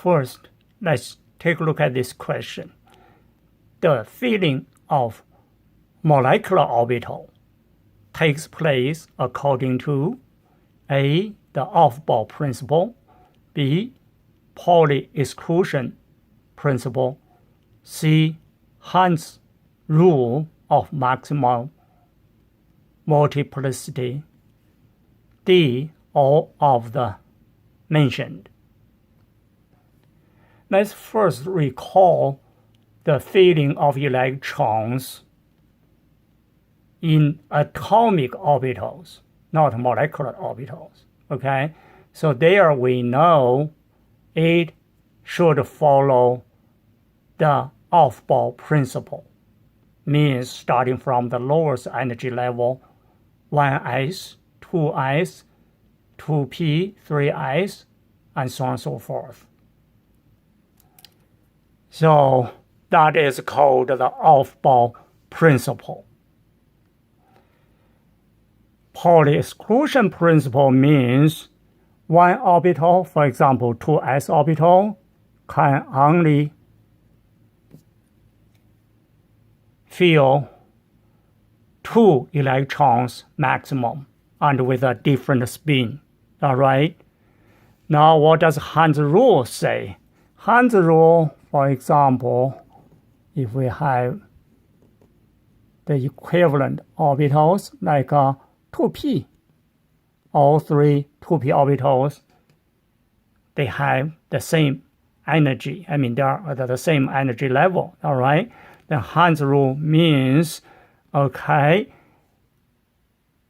First, let's take a look at this question. The filling of molecular orbital takes place according to A. the Aufbau Principle, B. Pauli exclusion principle, C. Hund's rule of maximum multiplicity, D. all of the mentioned. Let's first recall the filling of electrons in atomic orbitals, not molecular orbitals. Okay, so there we know it should follow the Aufbau principle, means starting from the lowest energy level, 1s, 2s, 2p, 3s, and so on and so forth. So that is called the Aufbau principle. Pauli exclusion principle means one orbital, for example, 2s orbital, can only fill 2 electrons maximum and with a different spin. All right. Now, what does Hund's rule say? Hund's rule, for example, if we have the equivalent orbitals like 2p, all 3 2p orbitals, they have the same energy. I mean, they are at the same energy level. All right. Then Hund's rule means, okay,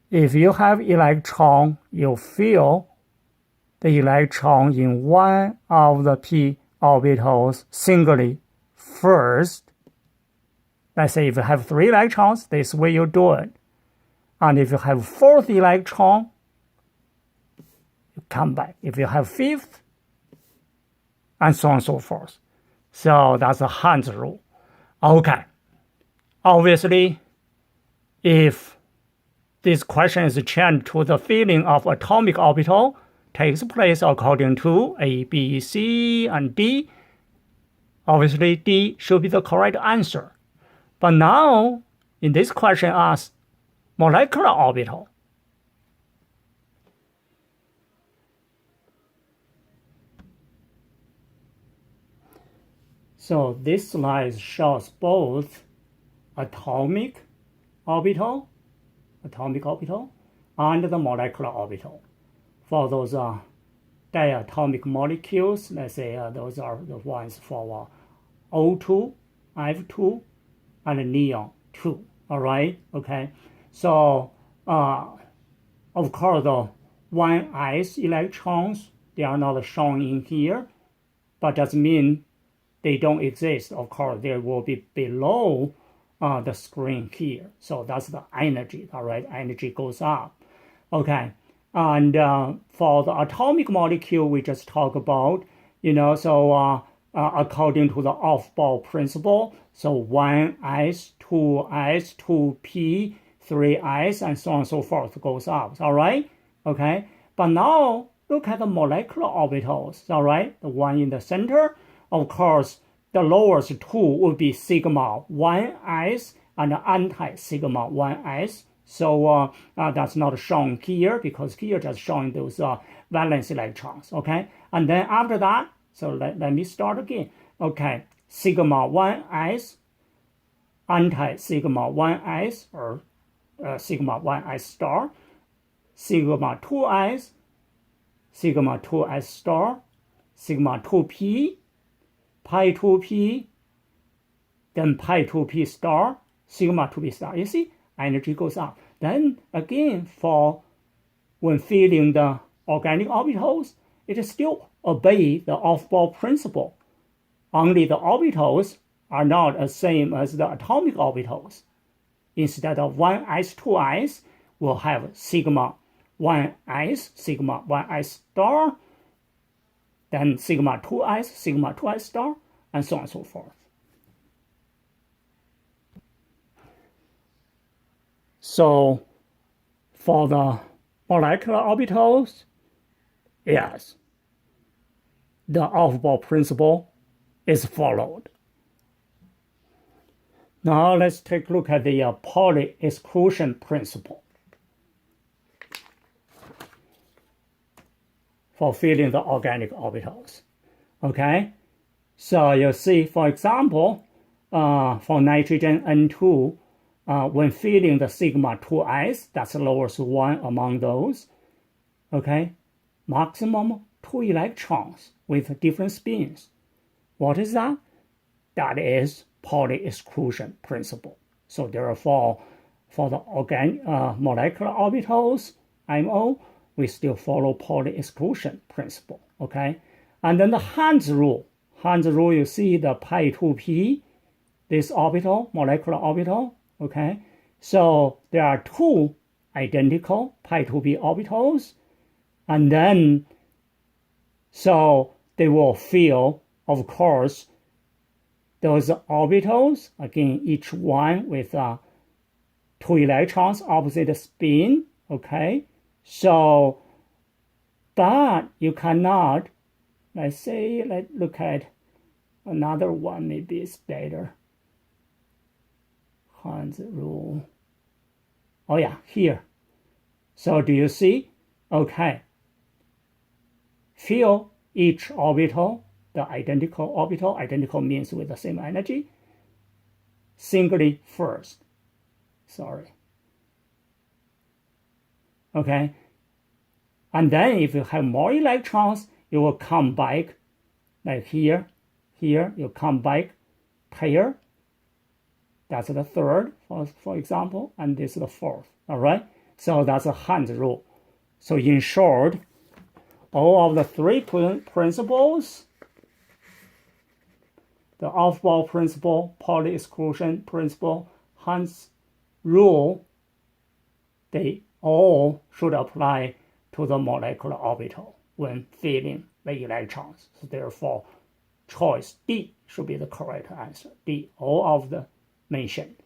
if you have electron, you fill the electron in one of the p orbitals singly first. Let's say if you have 3 electrons, this way you do it. And if you have 4th electron, you come back. If you have 5th, and so on and so forth. So that's the Hund's rule. Okay. Obviously, if this question is changed to the filling of atomic orbital takes place according to A, B, C, and D, obviously D should be the correct answer. But now, in this question asks molecular orbital. So this slide shows both atomic orbital, and the molecular orbital. For those diatomic molecules, let's say those are the ones for O2, F2, and neon 2. All right, okay. So, of course, the 1s electrons, they are not shown in here, but doesn't mean they don't exist. Of course, they will be below the screen here. So that's the energy. All right, energy goes up. Okay, and for the atomic molecule we just talked about, so according to the Aufbau principle, so 1s, 2s, 2p, 3s, and so on and so forth goes up. All right, okay. But now look at the molecular orbitals. All right, the one in the center. Of course, the lowest 2 would be sigma 1s and anti-sigma 1s. So that's not shown here because here just showing those valence electrons. Okay, and then after that, so let me start again. Okay, sigma 1s, anti-sigma 1s, or sigma 1s star, sigma 2s, sigma 2s star, sigma 2p, pi 2p, then pi 2p star, sigma 2p star. You see, energy goes up. Then again, for when filling the organic orbitals, it still obeys the Aufbau principle. Only the orbitals are not the same as the atomic orbitals. Instead of 1s, 2s, we'll have sigma 1s, sigma 1s star, then sigma 2s star, and so on and so forth. So for the molecular orbitals, yes, the Aufbau principle is followed. Now let's take a look at the Pauli exclusion principle for filling the organic orbitals. Okay, so you see, for example, for nitrogen N2, when filling the sigma 2s, that's the lowest one among those, okay, maximum 2 electrons with different spins. What is that? That is Pauli exclusion principle. So therefore, for the molecular orbitals, MO, we still follow Pauli exclusion principle, okay? And then the Hund's rule. Hund's rule, you see the pi 2p, this orbital, molecular orbital, okay? So there are two identical pi 2p orbitals, and then, so they will fill, of course, those orbitals, again, each one with 2 electrons, opposite spin, okay? So, but you cannot, let's say, let's look at another one, maybe it's better. Hund's rule. Oh yeah, here. So do you see? Okay. Fill each orbital, the identical orbital, identical means with the same energy, singly first. Sorry. Okay. And then if you have more electrons, you will come back, like here, you come back pair. That's the third, for example, and this is the fourth. All right. So that's a Hund's rule. So in short, all of the three principles, the Aufbau principle, Pauli exclusion principle, Hund's rule, they all should apply to the molecular orbital when filling the electrons. So therefore, choice D should be the correct answer. D, all of the mentioned.